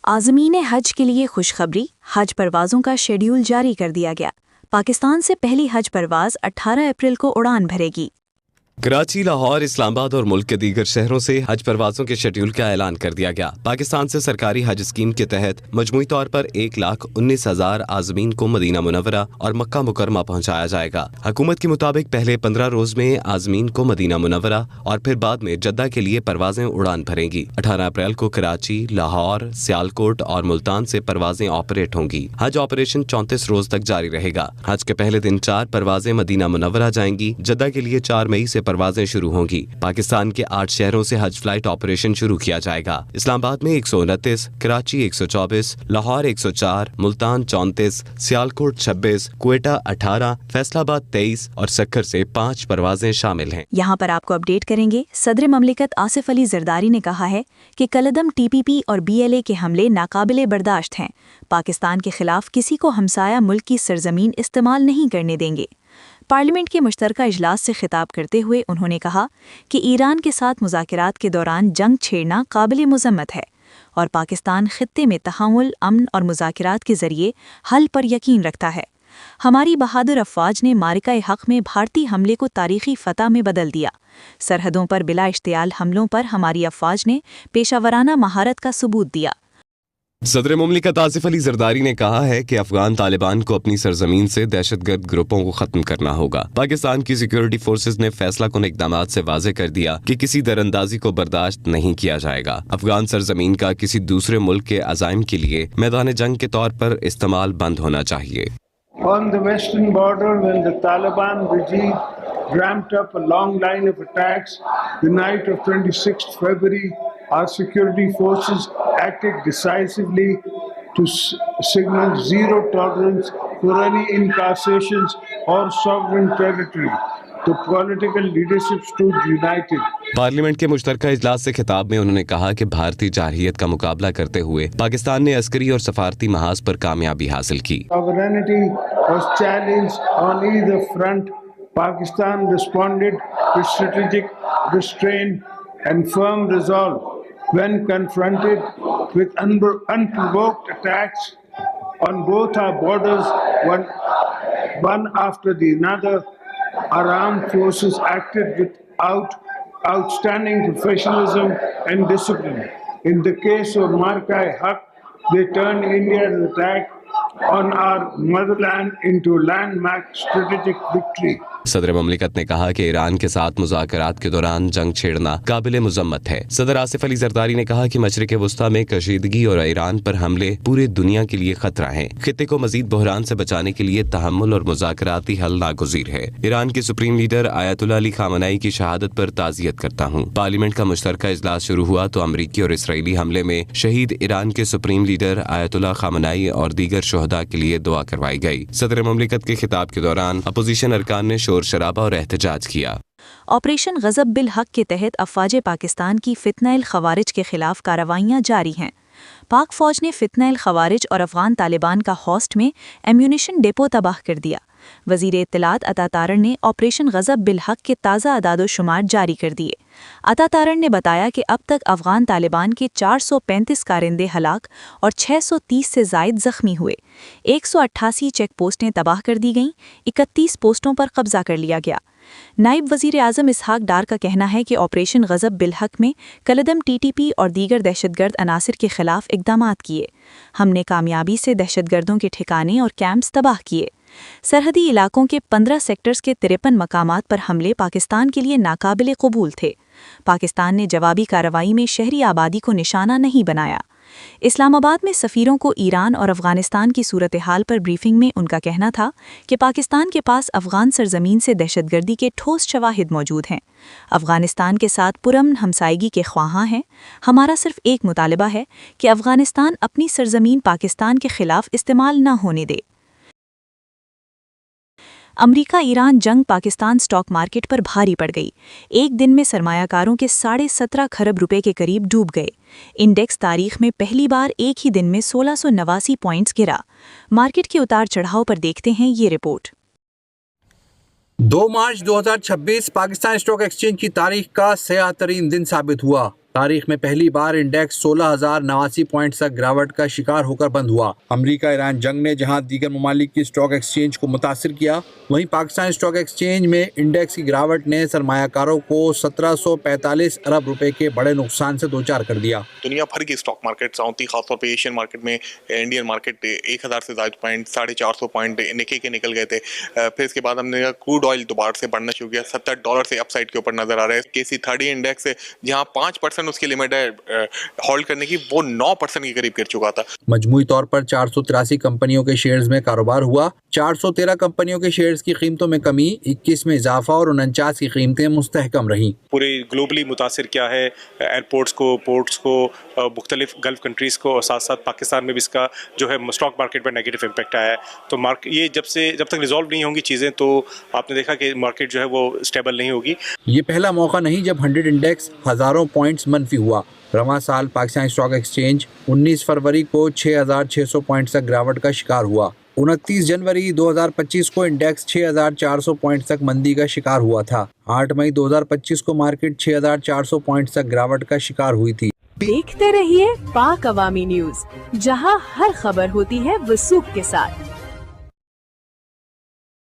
आज़मीन हज के लिए खुशखबरी, हज परवाज़ों का शेड्यूल जारी कर दिया गया। पाकिस्तान से पहली हज परवाज़ 18 अप्रैल को उड़ान भरेगी। कराची, लाहौर, इस्लामाबाद और मुल्क के दीगर शहरों से हज परवाज़ों के शेड्यूल का ऐलान कर दिया गया। पाकिस्तान से सरकारी हज स्कीम के तहत मजमूई तौर पर 1,19,000 आज़मीन को मदीना मुनव्वरा और मक्का मुकरमा पहुँचाया जाएगा। हुकूमत के मुताबिक पहले 15 रोज में आज़मीन को मदीना मुनव्वरा और फिर बाद में जद्दा के लिए परवाजें उड़ान भरेंगी। 18 अप्रैल को कराची, लाहौर, सियालकोट और मुल्तान से परवाजें ऑपरेट होंगी। हज ऑपरेशन 34 रोज तक जारी रहेगा। हज के पहले दिन 4 परवाजें मदीना मुनव्वरा जाएंगी। जद्दा के लिए 4 मई से परवाजें शुरू होंगी। पाकिस्तान के 8 शहरों से हज फ्लाइट ऑपरेशन शुरू किया जाएगा। इस्लामाबाद में 129, कराची 124, लाहौर 104, मुल्तान 34, सियालकोट 26, क्वेटा 18, फैसलाबाद 23 और सक्कर से 5 परवाजें शामिल हैं। यहाँ पर आपको अपडेट करेंगे। सदर ममलिकत आसिफ अली जरदारी ने कहा है कि कलदम TPP और BLA के हमले नाकाबिले बर्दाश्त हैं। पाकिस्तान के खिलाफ किसी को हमसाया मुल्क की सरजमीन इस्तेमाल नहीं करने देंगे। पार्लियामेंट के मुश्तरका इजलास से खिताब करते हुए उन्होंने कहा कि ईरान के साथ मुज़ाकरात के दौरान जंग छेड़ना काबिल मुज़म्मत है और पाकिस्तान खित्ते में तहामुल, अमन और मुज़ाकरात के ज़रिए हल पर यकीन रखता है। हमारी बहादुर अफ़वाज ने मारिका हक़ में भारतीय हमले को तारीख़ी फ़तह में बदल दिया। सरहदों पर बिला इश्तियाल हमलों पर हमारी अफ़वाज ने पेशावराना महारत का सबूत दिया। सदर मुमलिकत आसिफ अली जरदारी ने कहा है कि अफगान तालिबान को अपनी सरजमीन से दहशतगर्द ग्रुपों को खत्म करना होगा। पाकिस्तान की सिक्योरिटी फोर्सेज ने फैसला कुन इक़दाम से वाज़े कर दिया कि किसी दरअंदाजी को बर्दाश्त नहीं किया जाएगा। अफगान सरजमीन का किसी दूसरे मुल्क के अज़ाइम के लिए मैदान जंग के तौर पर इस्तेमाल बंद होना चाहिए। On the western border, when the Taliban regime ramped up a long line of attacks the night of 26th February, our security forces acted decisively to signal zero tolerance for any incarcerations or sovereign territory. The political leadership stood united. Parliament के मुश्तरका इजलास से खिताब में उन्होंने कहा कि भारतीय जारहियत का मुकाबला करते हुए पाकिस्तान ने अस्करी और सफारती महाज पर कामयाबी हासिल की। Sovereignty was challenged on either front. Pakistan responded with strategic restraint and firm resolve when confronted with unprovoked attacks on both our borders, one after the other. Our armed forces acted with outstanding professionalism and discipline. In the case of Marka-e-Haq, they turned India's attack on our motherland into landmark strategic victory. सदर ममलिकत ने कहा कि Iran के साथ मुज़ाकरात के दौरान जंग छेड़ना काबिल मुज़म्मत है। सदर आसिफ अली जरदारी ने कहा कि मशरिक़ वुस्ता में कशीदगी और ईरान पर हमले पूरे दुनिया के लिए खतरा हैं। खित्ते को मजीद बहरान से बचाने के लिए तहम्मुल और मुज़ाकराती हल नागुज़ीर है। ईरान के सुप्रीम लीडर आयतुल्लाह अली खामनाई की शहादत पर ताज़ियत करता हूँ। पार्लियामेंट का मुश्तरका इजलास शुरू हुआ तो अमरीकी और इसराइली हमले में शहीद ईरान के सुप्रीम लीडर आयतुल्लाह खामनाई और दीगर शोहदा के लिए दुआ करवाई गई। सदर ममलिकत के खिताब के दौरान अपोजिशन अरकान ने शोर शराबा और एहतजाज किया। ऑपरेशन गज़ब बिल हक़ के तहत अफ़वाज पाकिस्तान की फ़ितनल ख़वारिज के खिलाफ कार्रवाइयाँ जारी हैं। पाक फ़ौज ने फ़ितनल ख़वारिज और अफ़गान तालिबान का हॉस्ट में एम्यूनिशन डिपो तबाह कर दिया। वज़ीर इत्तलात अता तारण ने ऑपरेशन गज़ब बिल हक़ के ताज़ा अदाद-ओ-शुमार जारी कर दिए। अता तारण ने बताया कि अब तक अफ़गान तालिबान के 435 कारिंदे हलाक और 630 से ज़ायद ज़ख्मी हुए। 188 चेक पोस्टें तबाह कर दी गईं, 31 पोस्टों पर कब्ज़ा कर लिया गया। नायब वज़ीर आज़म इसहाक डार का कहना है कि ऑपरेशन गज़ब बिल हक़ में कलदम TTP और दीगर दहशतगर्द अनासिर के खिलाफ इक़दामात किए। हमने कामयाबी से दहशतगर्दों के ठिकाने और कैंप्स तबाह किए। सरहदी इलाकों के 15 सेक्टर्स के 53 मकामात पर हमले पाकिस्तान के लिए नाकाबिले कबूल थे। पाकिस्तान ने जवाबी कार्रवाई में शहरी आबादी को निशाना नहीं बनाया। इस्लामाबाद में सफ़ीरों को ईरान और अफ़गानिस्तान की सूरत हाल पर ब्रीफिंग में उनका कहना था कि पाकिस्तान के पास अफ़गान सरजमीन से दहशतगर्दी के ठोस शवाहिद मौजूद हैं। अफ़गानिस्तान के साथ पुरअमन हमसायगी के ख्वाहां हैं। हमारा सिर्फ एक मुतालबा है कि अफ़गानिस्तान अपनी सरजमीन पाकिस्तान के खिलाफ इस्तेमाल न होने दे। अमरीका ईरान जंग पाकिस्तान स्टॉक मार्केट पर भारी पड़ गई। एक दिन में सरमायाकारों के 17.5 खरब रुपए के करीब डूब गए। इंडेक्स तारीख में पहली बार एक ही दिन में 1689 पॉइंट्स गिरा। मार्केट के उतार चढ़ाव पर देखते हैं ये रिपोर्ट। 2 मार्च 2026 पाकिस्तान स्टॉक एक्सचेंज की तारीख का सयाह तरीन दिन साबित हुआ। تاریخ میں پہلی بار انڈیکس 16,089 پوائنٹس تک گراوٹ کا شکار ہو کر بند ہوا۔ امریکہ ایران جنگ نے جہاں دیگر ممالک کی اسٹاک ایکسچینج کو متاثر کیا، وہیں پاکستان اسٹاک ایکسچینج میں انڈیکس کی گراوٹ نے سرمایہ کاروں کو 1745 ارب روپے کے بڑے نقصان سے دوچار کر دیا۔ دنیا بھر کی اسٹاک مارکیٹس ہوتی، خاص طور پہ ایشین مارکیٹ میں انڈین مارکیٹ 1000 سے زائد پوائنٹ، 450 پوائنٹ نکے کے نکل گئے تھے۔ پھر اس کے بعد ہم نے کروڈ آئل دوبارہ سے بڑھنا شروع کیا، $70 سے اپ سائڈ کے اوپر نظر آ رہا ہے۔ KC30 انڈیکس جہاں 5% اس کی لمٹ ہے ہولڈ کرنے کی، وہ 9% کے قریب گر چکا تھا۔ مجموعی طور پر 483 کمپنیوں کے شیئرز میں کاروبار ہوا۔ 413 کمپنیوں کے شیئرز کی قیمتوں میں کمی، 21 میں اضافہ اور 49 کی قیمتیں مستحکم رہیں۔ پورے گلوبلی متاثر کیا ہے، ایئرپورٹس کو، پورٹس کو، مختلف گلف کنٹریز کو، اور ساتھ ساتھ پاکستان میں بھی اس کا جو ہے اسٹاک مارکیٹ پر نیگیٹو امپیکٹ آیا ہے۔ تو یہ جب تک ریزالو نہیں ہوں گی چیزیں، تو آپ نے دیکھا کہ مارکیٹ جو ہے وہ اسٹیبل نہیں ہوگی۔ یہ پہلا موقع نہیں جب 100 انڈیکس ہزاروں پوائنٹس منفی ہوا۔ رواں سال پاکستان اسٹاک ایکسچینج 19 فروری کو 6,600 پوائنٹس تک گراوٹ کا شکار ہوا۔ 29 جنوری 2025 کو انڈیکس 6,400 پوائنٹس تک مندی کا شکار ہوا تھا۔ 8 مئی 2025 کو مارکیٹ 6,400 پوائنٹس تک گراوٹ کا شکار ہوئی تھی۔ دیکھتے رہیے پاک عوامی نیوز، جہاں ہر خبر ہوتی ہے وثوق کے ساتھ۔